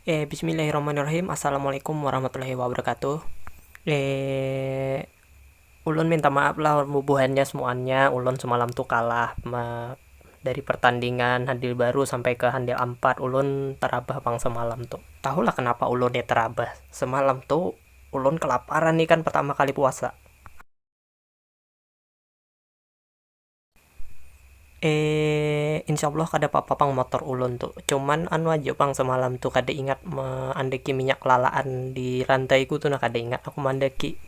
Bismillahirrahmanirrahim. Assalamualaikum warahmatullahi wabarakatuh. Ulun minta maaf lah bubuhannya semuanya. Ulun semalam tuh kalah dari pertandingan handil baru sampai ke handil 4. Ulun terabah bang semalam tuh. Tahulah kenapa ulun ya terabah. Semalam tuh ulun kelaparan nih kan pertama kali puasa. Insya Allah kada apa-apa pang motor ulun tuh. Cuman anu aja pang semalam tuh kada ingat andeki minyak lalaan di rantaiku tuh nah kada ingat aku mandeki.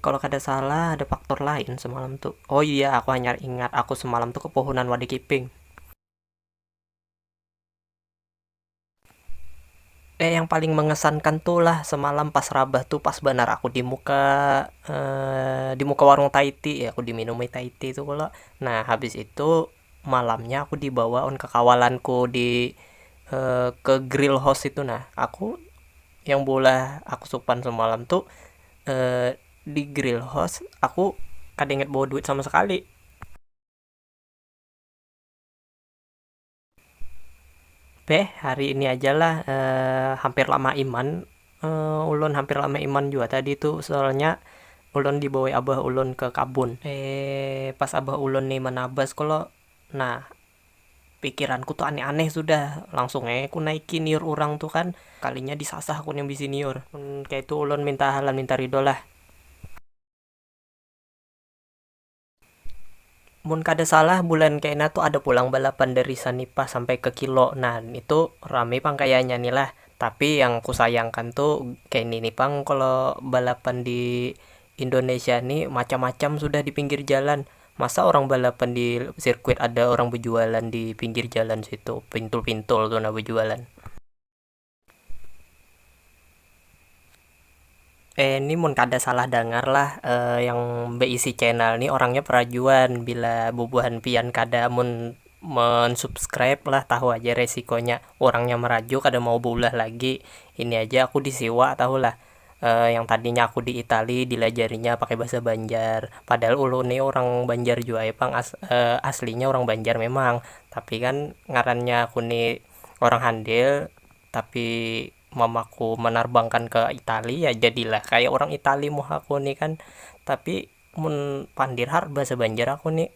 Kalau kada salah ada faktor lain semalam tuh. Oh iya, aku hanya ingat aku semalam tuh ke pohonan Wadi Kiping. Yang paling mengesankan tuh lah semalam pas rabah tuh pas benar aku di muka warung Taiti ya aku diminumi Taiti tuh kalau. Nah, habis itu malamnya aku dibawa on ke kawalanku ke grill house itu. Nah, aku yang bola aku supan semalam tuh eh, di grill house aku kada inget bawa duit sama sekali. Hari ini aja lah hampir lama iman. Ulun hampir lama iman juga tadi tuh soalnya ulun dibawa abah ulun ke kabun. Pas abah ulun nih menabas kalau, nah pikiranku tuh aneh-aneh sudah langsung aku naikin niur orang tuh kan kalinya disasah aku yang bisi niur. Kayak itu ulun minta halan minta ridho lah. Mun kada salah bulan kayaknya tuh ada pulang balapan dari Sanipa sampai ke Kilo. Nah, itu rame pang kayaknya nih lah. Tapi yang ku sayangkan tuh kayak ini nih pang kalau balapan di Indonesia nih macam-macam sudah di pinggir jalan. Masa orang balapan di sirkuit ada orang berjualan di pinggir jalan situ, pintul-pintul tuh nah berjualan. Ini mun kada salah dengar lah yang beisi channel nih orangnya perajuan bila bubuhan pian kada mun mensubscribe lah tahu aja resikonya orangnya meraju kada mau bulah lagi. Ini aja aku disiwa tahu lah. Yang tadinya aku di Itali dilajarinya pakai bahasa Banjar padahal ulu nih orang Banjar juga ya pang aslinya orang Banjar memang tapi kan ngarannya aku nih orang Handil tapi mamaku menerbangkan ke Italia ya jadilah kayak orang Italia mau aku nih kan. Tapi mun pandir har bahasa Banjar aku nih